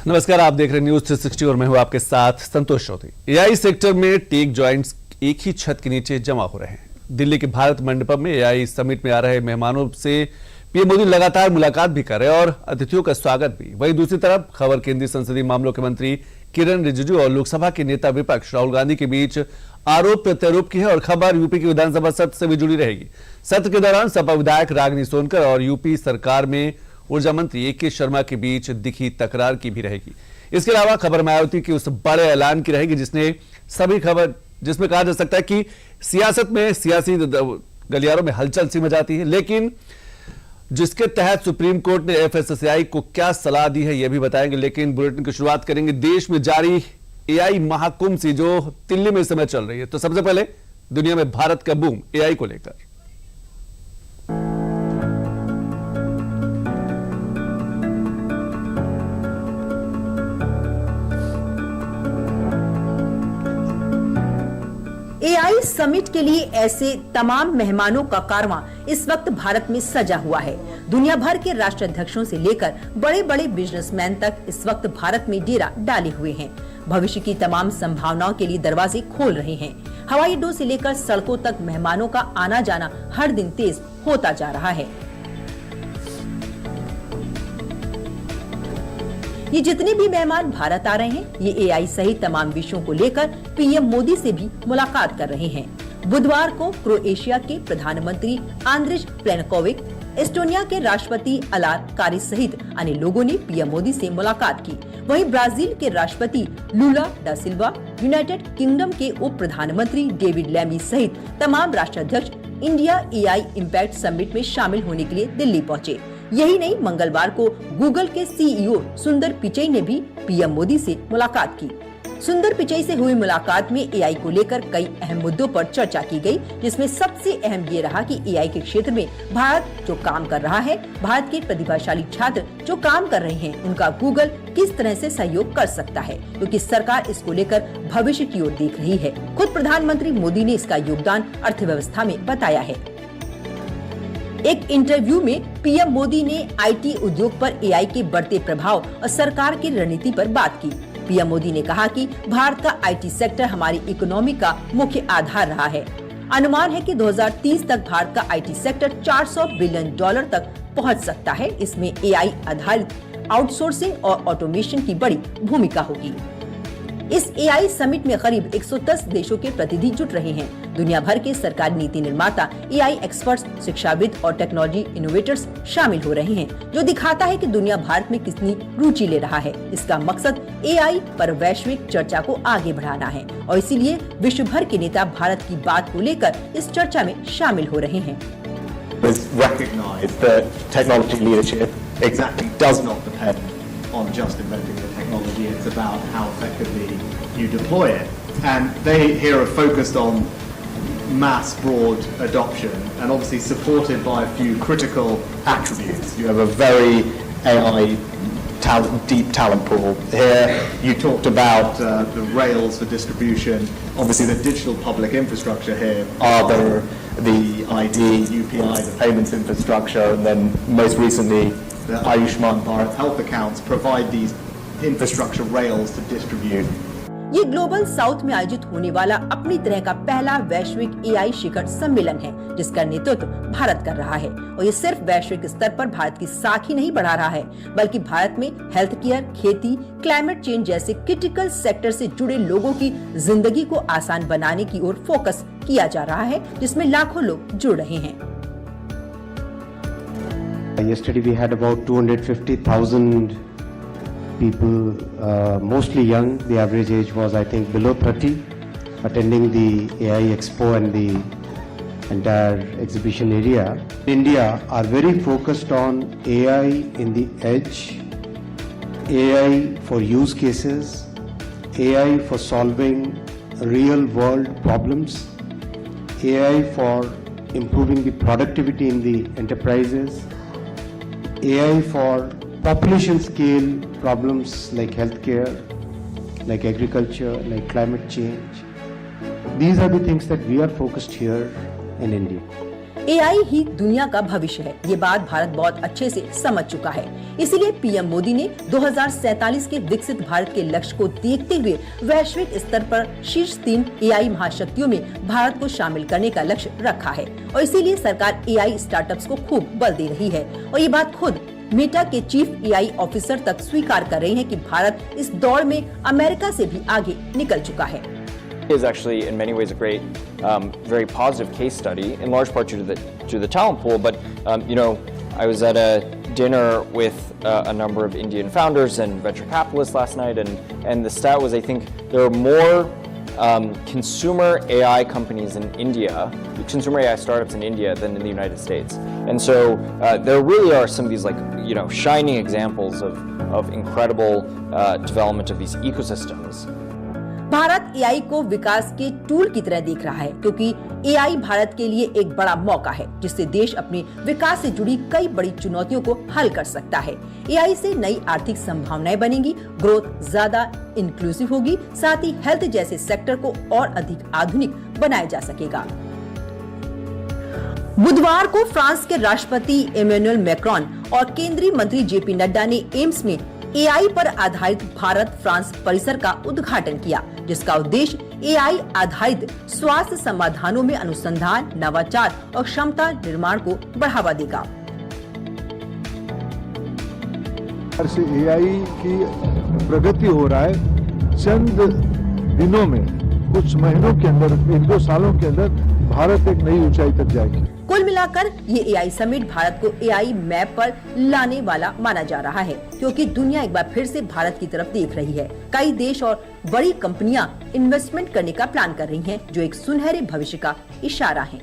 नमस्कार, आप देख रहे हैं न्यूज 360 और मैं हूं आपके साथ संतोष चौधरी। एआई सेक्टर में टेक जॉइंट्स एक ही छत के नीचे जमा हो रहे हैं। दिल्ली के भारत मंडपम में एआई समिट में आ रहे मेहमानों से पीएम मोदी लगातार मुलाकात भी कर रहे हैं और अतिथियों का स्वागत भी। वहीं दूसरी तरफ खबर केंद्रीय संसदीय मामलों के मंत्री किरण रिजिजू और लोकसभा के नेता विपक्ष राहुल गांधी के बीच आरोप प्रत्यारोप की है और खबर यूपी की विधानसभा सत्र से भी जुड़ी रहेगी। सत्र के दौरान सपा विधायक रागिनी सोनकर और यूपी सरकार में ऊर्जा मंत्री ए के शर्मा के बीच दिखी तकरार की भी रहेगी। इसके अलावा खबर मायावती की उस बड़े ऐलान की रहेगी जिसमें कहा जा सकता है कि सियासत में सियासी गलियारों में हलचल सी मचाती है, लेकिन जिसके तहत सुप्रीम कोर्ट ने एफएसएसएआई को क्या सलाह दी है यह भी बताएंगे। लेकिन बुलेटिन की शुरुआत करेंगे देश में जारी एआई महाकुंभ से जो दिल्ली में इस समय चल रही है। तो सबसे पहले दुनिया में भारत का बूम एआई को लेकर। एआई समिट के लिए ऐसे तमाम मेहमानों का कारवां इस वक्त भारत में सजा हुआ है। दुनिया भर के राष्ट्राध्यक्षों से लेकर बड़े बड़े बिजनेसमैन तक इस वक्त भारत में डेरा डाले हुए हैं। भविष्य की तमाम संभावनाओं के लिए दरवाजे खोल रहे हैं। हवाई अड्डों से लेकर सड़कों तक मेहमानों का आना जाना हर दिन तेज होता जा रहा है। ये जितने भी मेहमान भारत आ रहे हैं, ये एआई सहित तमाम विषयों को लेकर पीएम मोदी से भी मुलाकात कर रहे हैं। बुधवार को क्रोएशिया के प्रधानमंत्री आंद्रिज प्लेनकोविक, एस्टोनिया के राष्ट्रपति अलार कारिस सहित अन्य लोगों ने पीएम मोदी से मुलाकात की। वहीं ब्राजील के राष्ट्रपति लूला डा सिल्वा, यूनाइटेड किंगडम के उप प्रधानमंत्री डेविड लैमी सहित तमाम राष्ट्राध्यक्ष इंडिया एआई इम्पैक्ट समिट में शामिल होने के लिए दिल्ली पहुँचे। यही नहीं, मंगलवार को गूगल के सीईओ सुंदर पिचई ने भी पीएम मोदी से मुलाकात की। सुंदर पिचई से हुई मुलाकात में एआई को लेकर कई अहम मुद्दों पर चर्चा की गई, जिसमें सबसे अहम ये रहा कि एआई के क्षेत्र में भारत जो काम कर रहा है, भारत के प्रतिभाशाली छात्र जो काम कर रहे हैं, उनका गूगल किस तरह से सहयोग कर सकता है, क्योंकि सरकार इसको लेकर भविष्य की ओर देख रही है। खुद प्रधानमंत्री मोदी ने इसका योगदान अर्थव्यवस्था में बताया है। एक इंटरव्यू में पीएम मोदी ने आईटी उद्योग पर एआई के बढ़ते प्रभाव और सरकार की रणनीति पर बात की। पीएम मोदी ने कहा कि भारत का आईटी सेक्टर हमारी इकोनॉमी का मुख्य आधार रहा है। अनुमान है कि 2030 तक भारत का आईटी सेक्टर $400 बिलियन तक पहुंच सकता है। इसमें एआई आधारित आउटसोर्सिंग और ऑटोमेशन की बड़ी भूमिका होगी। इस एआई समिट में करीब 110 देशों के प्रतिनिधि जुट रहे हैं। दुनिया भर के सरकारी नीति निर्माता, एआई एक्सपर्ट्स, शिक्षाविद और टेक्नोलॉजी इनोवेटर्स शामिल हो रहे हैं, जो दिखाता है कि दुनिया भारत में कितनी रुचि ले रहा है। इसका मकसद एआई पर वैश्विक चर्चा को आगे बढ़ाना है और इसीलिए विश्व भर के नेता भारत की बात को लेकर इस चर्चा में शामिल हो रहे हैं। on just inventing the technology, it's about how effectively you deploy it. And they here are focused on mass broad adoption and obviously supported by a few critical attributes. You have a very AI deep talent pool. Here you talked about the rails for distribution, obviously the digital public infrastructure here, are there the ID, UPI, the payments infrastructure, and then most recently the Ayushman Bharat health accounts provide these infrastructure rails to distribute. ये global south में आयोजित होने वाला अपनी तरह का पहला वैश्विक एआई शिखर सम्मेलन है, जिसका नेतृत्व भारत कर रहा है। और ये सिर्फ वैश्विक स्तर पर भारत की साख ही नहीं बढ़ा रहा है, बल्कि भारत में हेल्थ केयर, खेती, क्लाइमेट चेंज जैसे क्रिटिकल सेक्टर से जुड़े लोगों की जिंदगी को आसान बनाने की ओर फोकस किया जा रहा है, जिसमें लाखों लोग जुड़ रहे हैं। Yesterday we had about 250,000 people, mostly young. The average age was, I think, below 30, attending the AI Expo and the entire exhibition area. India are very focused on AI in the edge, AI for use cases, AI for solving real world problems, AI for improving the productivity in the enterprises, AI for population scale problems like healthcare, like agriculture, like climate change. These are the things that we are focused here in India. AI ही दुनिया का भविष्य है, ये बात भारत बहुत अच्छे से समझ चुका है। इसीलिए पीएम मोदी ने 2047 के विकसित भारत के लक्ष्य को देखते हुए वैश्विक स्तर पर शीर्ष 3 एआई महाशक्तियों में भारत को शामिल करने का लक्ष्य रखा है और इसीलिए सरकार एआई स्टार्टअप्स को खूब बल दे रही है और ये बात खुद मेटा के चीफ एआई ऑफिसर तक स्वीकार कर रहे हैं कि भारत इस दौड़ में अमेरिका से भी आगे निकल चुका है। Is actually in many ways a great, very positive case study, in large part due to the talent pool. But you know, I was at a dinner with a number of Indian founders and venture capitalists last night, and the stat was I think there are more consumer AI companies in India, consumer AI startups in India than in the United States. And so there really are some of these shining examples of incredible development of these ecosystems. Bharat AI को विकास के tool की तरह देख रहा है क्योंकि AI Bharat के लिए एक बड़ा मौका है जिससे देश अपने विकास से जुड़ी कई बड़ी चुनौतियों को हल कर सकता है। एआई से नई आर्थिक संभावनाएं बनेंगी, ग्रोथ ज्यादा इंक्लूसिव होगी, साथ ही हेल्थ जैसे सेक्टर को और अधिक आधुनिक बनाया जा सकेगा। बुधवार को फ्रांस के राष्ट्रपति इमैनुअल मैक्रोन और केंद्रीय मंत्री जेपी नड्डा ने एम्स में एआई पर आधारित भारत फ्रांस परिसर का उद्घाटन किया, जिसका उद्देश्य एआई आधारित स्वास्थ्य समाधानों में अनुसंधान, नवाचार और क्षमता निर्माण को बढ़ावा देगा। एआई की प्रगति हो रहा है, चंद दिनों में, कुछ महीनों के अंदर, 1-2 सालों के अंदर भारत एक नई ऊंचाई तक जाएगी। कुल मिलाकर ये एआई समिट भारत को एआई मैप पर लाने वाला माना जा रहा है क्योंकि दुनिया एक बार फिर से भारत की तरफ देख रही है। कई देश और बड़ी कंपनियां इन्वेस्टमेंट करने का प्लान कर रही हैं, जो एक सुनहरे भविष्य का इशारा है।